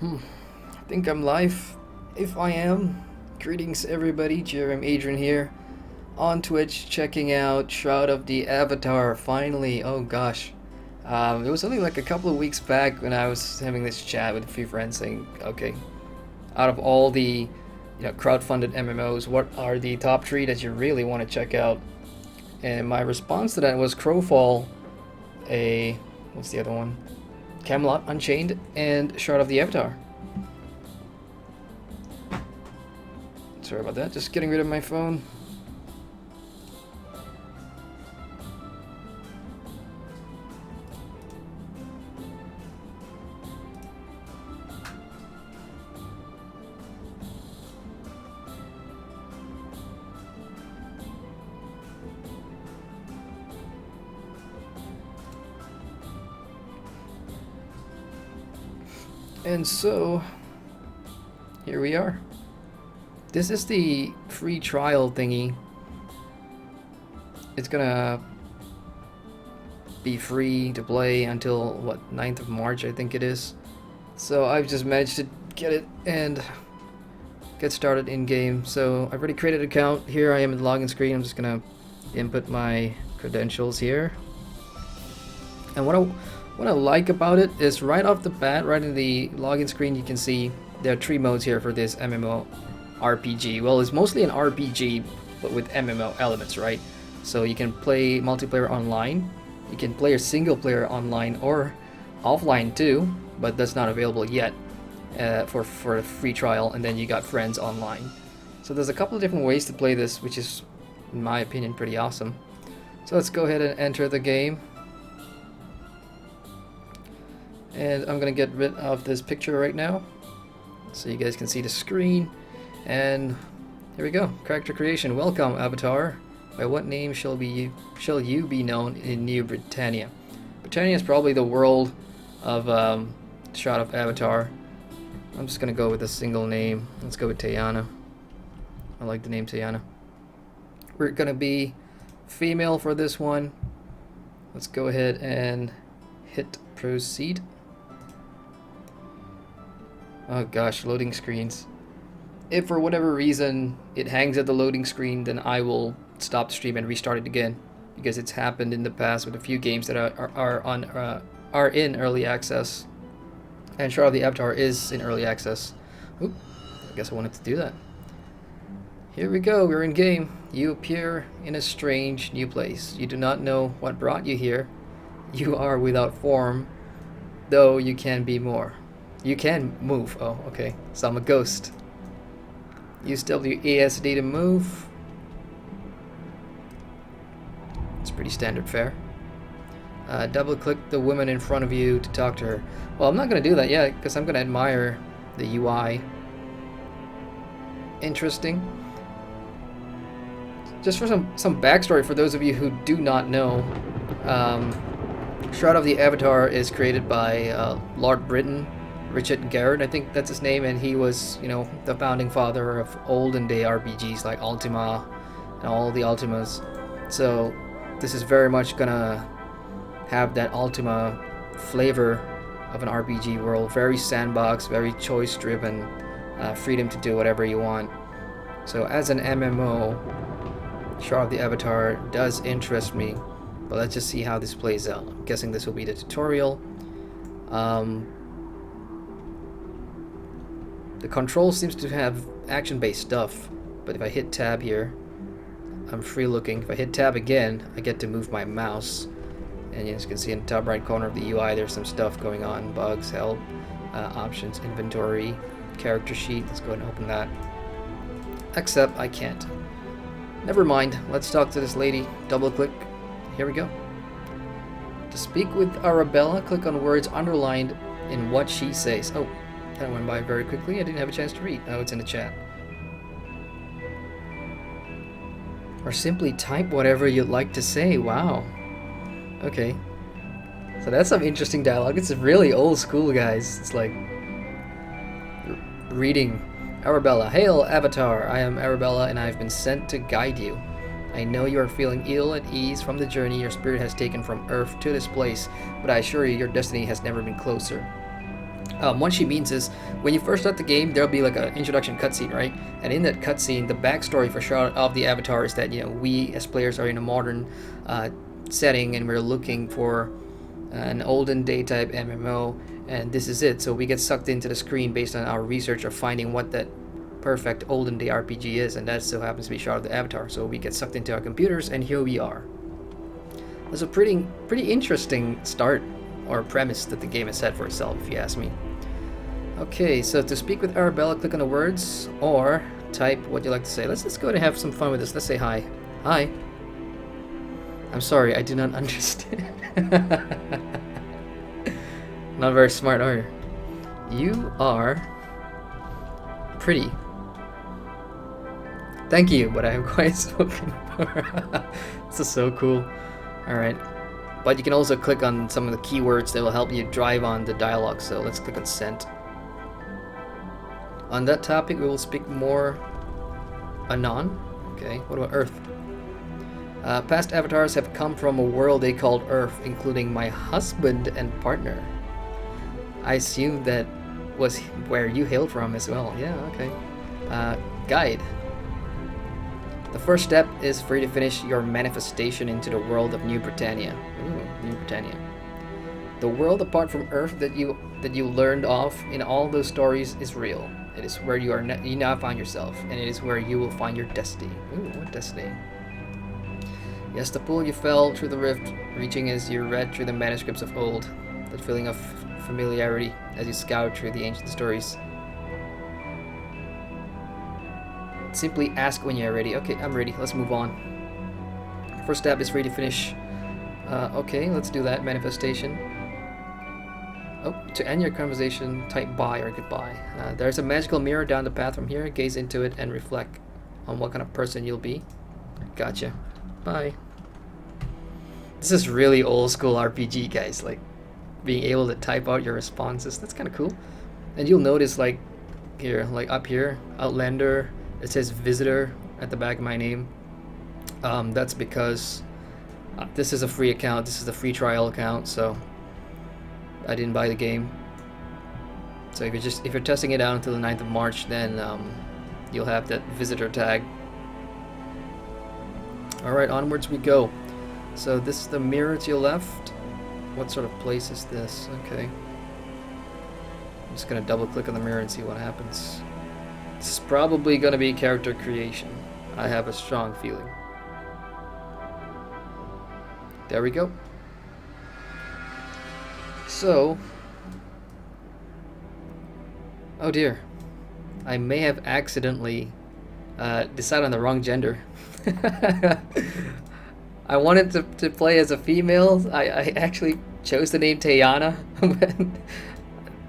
I think I'm live. If I am, greetings everybody. Jeremy Adrian here on Twitch, checking out Shroud of the Avatar. Finally, oh gosh, it was only like a couple of weeks back when I was having this chat with a few friends, saying, okay, out of all the crowdfunded MMOs, what are the top three that you really want to check out? And my response to that was Crowfall, what's the other one? Camelot Unchained, and Shroud of the Avatar. Sorry about that, just getting rid of my phone. And so, here we are. This is the free trial thingy. It's gonna be free to play until, what, 9th of March, I think it is. So I've just managed to get it and get started in-game. So I've already created an account. Here I am in the login screen. I'm just gonna input my credentials here. And what I like about it is right off the bat, right in the login screen, you can see there are 3 modes here for this MMORPG. Well, it's mostly an RPG, but with MMO elements, right? So you can play multiplayer online, you can play a single player online or offline too, but that's not available yet for a free trial, and then you got friends online. So there's a couple of different ways to play this, which is, in my opinion, pretty awesome. So let's go ahead and enter the game. And I'm gonna get rid of this picture right now so you guys can see the screen. And here we go. Character creation. Welcome, Avatar. By what name shall you be known in New Britannia? Britannia is probably the world of Shroud of Avatar. I'm just gonna go with a single name. Let's go with Tayana. I like the name Tayana. We're gonna be female for this one. Let's go ahead and hit proceed. Oh gosh, loading screens. If for whatever reason it hangs at the loading screen, then I will stop the stream and restart it again, because it's happened in the past with a few games that are in early access, and Shroud of the Avatar is in early access. Oop, I guess I wanted to do that. Here we go, we're in game. You appear in a strange new place. You do not know what brought you here. You are without form, though you can be more. You can move. Oh, okay. So I'm a ghost. Use WASD to move. It's pretty standard fare. Double click the woman in front of you to talk to her. Well, I'm not going to do that yet because I'm going to admire the UI. Interesting. Just for some backstory for those of you who do not know, Shroud of the Avatar is created by Lord Britton, Richard Garrett, I think that's his name, and he was, the founding father of olden day RPGs like Ultima and all the Ultimas. So this is very much gonna have that Ultima flavor of an RPG world, very sandbox, very choice driven, freedom to do whatever you want. So as an MMO, Shroud of the Avatar does interest me, but let's just see how this plays out. I'm guessing this will be the tutorial. The control seems to have action-based stuff, but if I hit tab here, I'm free looking. If I hit tab again, I get to move my mouse, and as you can see in the top right corner of the UI, there's some stuff going on. Bugs, help, options, inventory, character sheet. Let's go ahead and open that. Except I can't. Never mind, let's talk to this lady. Double click. Here we go. To speak with Arabella, click on words underlined in what she says. Oh, that went by very quickly. I didn't have a chance to read. Oh, it's in the chat. Or simply type whatever you'd like to say. Wow. Okay. So that's some interesting dialogue. It's really old school, guys. It's like reading. Arabella. Hail, Avatar. I am Arabella, and I have been sent to guide you. I know you are feeling ill at ease from the journey your spirit has taken from Earth to this place, but I assure you your destiny has never been closer. What she means is, when you first start the game, there'll be like an introduction cutscene, right? And in that cutscene, the backstory for Shroud of the Avatar is that, you know, we as players are in a modern setting, and we're looking for an olden day type MMO, and this is it. So we get sucked into the screen based on our research of finding what that perfect olden day RPG is, and that still happens to be Shroud of the Avatar. So we get sucked into our computers, and here we are. That's a pretty interesting start or premise that the game has set for itself, if you ask me. Okay, so to speak with Arabella, click on the words or type what you like to say. Let's go and have some fun with this. Let's say hi. Hi. I'm sorry, I do not understand. Not very smart, are you? You are pretty. Thank you, but I am quite spoken for. This is so cool. Alright. But you can also click on some of the keywords that will help you drive on the dialogue. So let's click on send. On that topic, we will speak more anon. Okay, what about Earth? Past avatars have come from a world they called Earth, including my husband and partner. I assume that was where you hailed from as well. Yeah, okay. Guide. The first step is for you to finish your manifestation into the world of New Britannia. Ooh, New Britannia. The world apart from Earth that you learned of in all those stories is real. It is where you now find yourself, and it is where you will find your destiny. Ooh, what destiny? Yes, the pool you fell through the rift, reaching as you read through the manuscripts of old. That feeling of familiarity as you scout through the ancient stories. Simply ask when you're ready. Okay, I'm ready. Let's move on. First step is for you to finish. Okay, let's do that. Manifestation. Oh, to end your conversation, type bye or goodbye. There's a magical mirror down the path from here. Gaze into it and reflect on what kind of person you'll be. Gotcha. Bye. This is really old school RPG, guys. Like, being able to type out your responses. That's kind of cool. And you'll notice, like, here, like up here, Outlander, it says visitor at the back of my name. That's because this is a free account. This is a free trial account, so I didn't buy the game. So if you're testing it out until the 9th of March, then you'll have that visitor tag. Alright, onwards we go. So this is the mirror to your left. What sort of place is this? Okay. I'm just gonna double click on the mirror and see what happens. This is probably gonna be character creation. I have a strong feeling. There we go. So, oh dear, I may have accidentally decided on the wrong gender. I wanted to play as a female. I actually chose the name Tayana.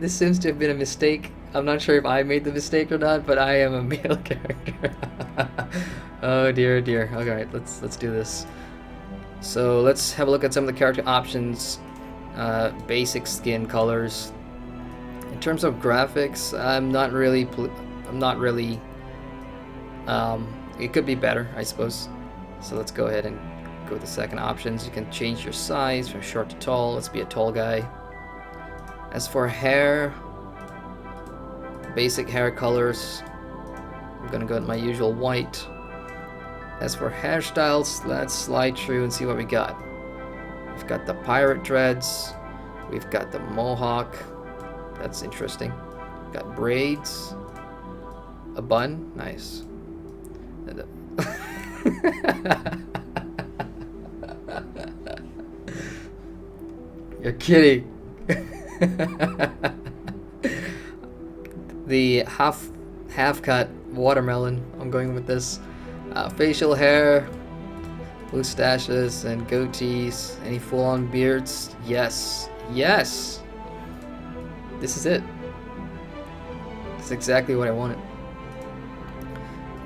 This seems to have been a mistake. I'm not sure if I made the mistake or not, but I am a male character. Oh dear, dear. Alright, let's do this. So let's have a look at some of the character options. Basic skin colors. In terms of graphics, I'm not really. It could be better, I suppose. So let's go ahead and go with the second options. You can change your size from short to tall. Let's be a tall guy. As for hair, basic hair colors, I'm gonna go with my usual white. As for hairstyles, let's slide through and see what we got. We've got the pirate dreads. We've got the mohawk. That's interesting. We've got braids. A bun. Nice. You're kidding. The half cut watermelon. I'm going with this. Facial hair, mustaches and goatees. Any full-on beards? Yes. Yes. This is it. It's exactly what I wanted.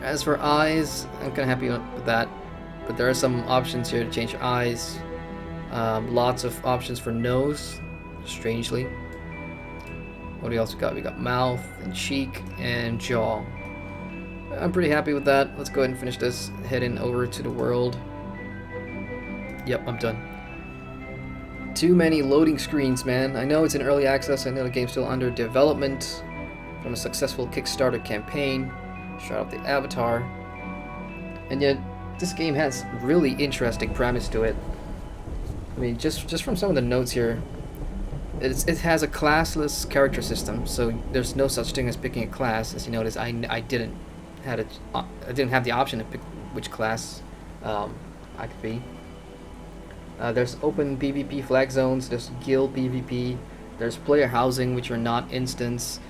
As for eyes, I'm kind of happy with that. But there are some options here to change your eyes. Lots of options for nose, strangely. What else we got? We got mouth and cheek and jaw. I'm pretty happy with that. Let's go ahead and finish this. Heading over to the world. Yep, I'm done. Too many loading screens, man. I know it's in early access. I know the game's still under development from a successful Kickstarter campaign. Shroud of the Avatar. And yet, this game has really interesting premise to it. I mean, just from some of the notes here, it has a classless character system, so there's no such thing as picking a class. As you notice, I didn't have the option to pick which class I could be. There's open PvP flag zones. There's guild PvP. There's player housing, which are not instants.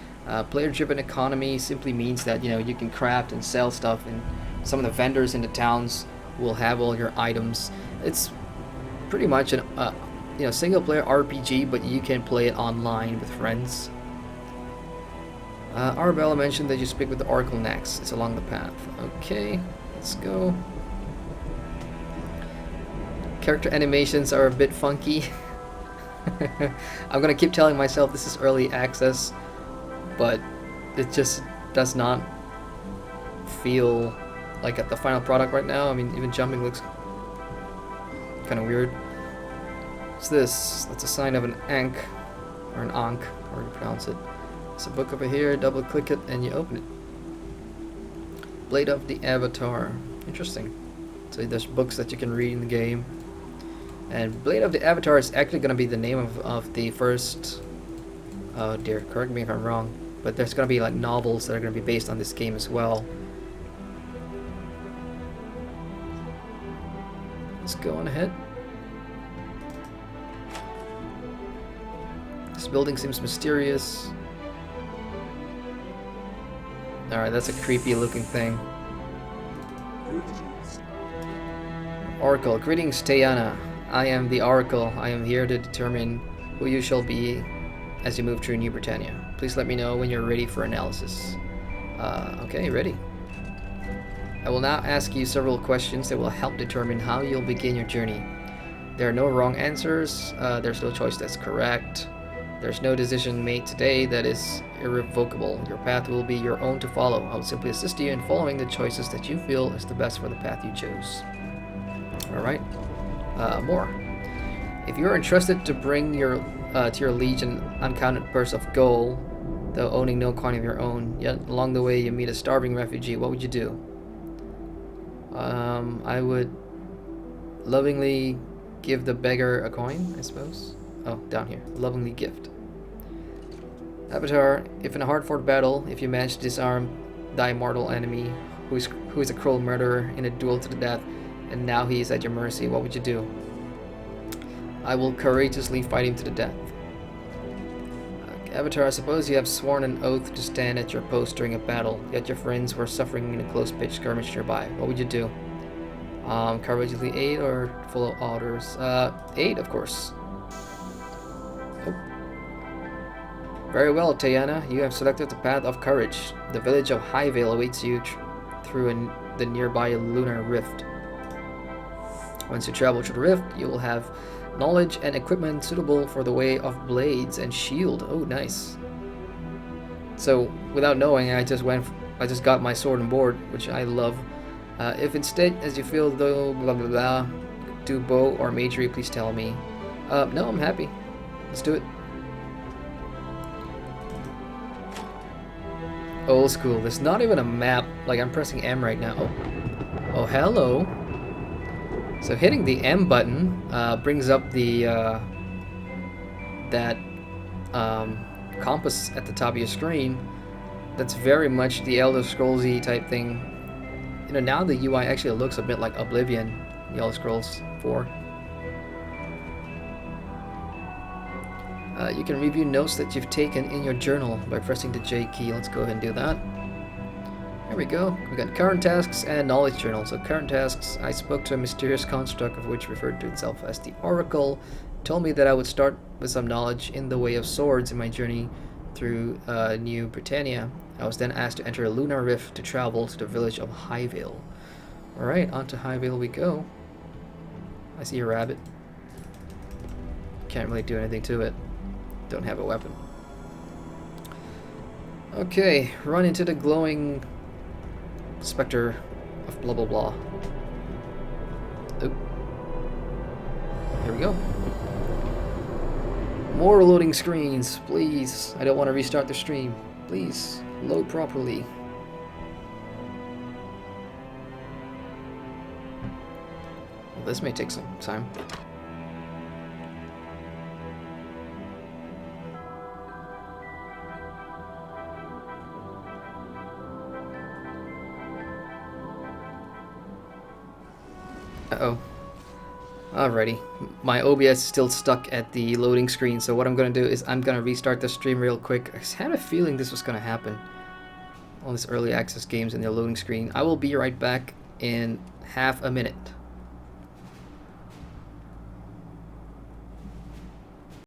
Player-driven economy simply means that you can craft and sell stuff, and some of the vendors in the towns will have all your items. It's pretty much an single-player RPG, but you can play it online with friends. Arabella mentioned that you speak with the Oracle next. It's along the path. Okay, let's go. Character animations are a bit funky. I'm gonna keep telling myself this is early access, but it just does not feel like at the final product right now. I mean, even jumping looks kind of weird. What's this? That's a sign of an Ankh, or an Ankh, however you pronounce it. It's a book over here, double click it and you open it. Blade of the Avatar. Interesting. So there's books that you can read in the game. And Blade of the Avatar is actually going to be the name of the first... Oh dear, correct me if I'm wrong. But there's going to be like novels that are going to be based on this game as well. Let's go on ahead. This building seems mysterious. Alright, that's a creepy looking thing. Oracle. Greetings, Tayana. I am the Oracle. I am here to determine who you shall be as you move through New Britannia. Please let me know when you're ready for analysis. Okay, ready. I will now ask you several questions that will help determine how you'll begin your journey. There are no wrong answers. There's no choice that's correct. There's no decision made today that is irrevocable. Your path will be your own to follow. I will simply assist you in following the choices that you feel is the best for the path you chose. Alright. More. If you're entrusted to bring to your liege an uncounted purse of gold, though owning no coin of your own, yet along the way you meet a starving refugee, what would you do? I would lovingly give the beggar a coin, I suppose. Oh, down here. Lovingly gift. Avatar, if in a hard-fought battle, if you manage to disarm thy mortal enemy, who is a cruel murderer in a duel to the death, and now he is at your mercy, what would you do? I will courageously fight him to the death. Avatar, I suppose you have sworn an oath to stand at your post during a battle, yet your friends were suffering in a close-pitched skirmish nearby. What would you do? Courageously aid or follow orders? Aid, of course. Oh. Very well, Tayana. You have selected the path of courage. The village of Highvale awaits you through the nearby lunar rift. Once you travel through the rift, you will have knowledge and equipment suitable for the way of blades and shield. Oh, nice. So, without knowing, I just got my sword and board, which I love. If instead, as you feel though, blah blah blah, do bow or magery, please tell me. No, I'm happy. Let's do it. Old school. There's not even a map. Like, I'm pressing M right now. Oh, hello. So hitting the M button brings up the compass at the top of your screen. That's very much the Elder Scrolls-y type thing. You know, now the UI actually looks a bit like Oblivion, the Elder Scrolls 4. You can review notes that you've taken in your journal by pressing the J key. Let's go ahead and do that. There we go. We got current tasks and knowledge journal. So current tasks, I spoke to a mysterious construct of which referred to itself as the Oracle. Told me that I would start with some knowledge in the way of swords in my journey through New Britannia. I was then asked to enter a lunar rift to travel to the village of Highvale. Alright, on to Highvale we go. I see a rabbit. Can't really do anything to it. Don't have a weapon. Okay, run into the glowing specter of blah blah blah. Oop. Here we go. More loading screens, please. I don't want to restart the stream. Please, load properly. Well, this may take some time. Uh-oh. Alrighty. My OBS is still stuck at the loading screen, so what I'm going to do is I'm going to restart the stream real quick. I had a feeling this was going to happen. All these early access games and their loading screen. I will be right back in half a minute.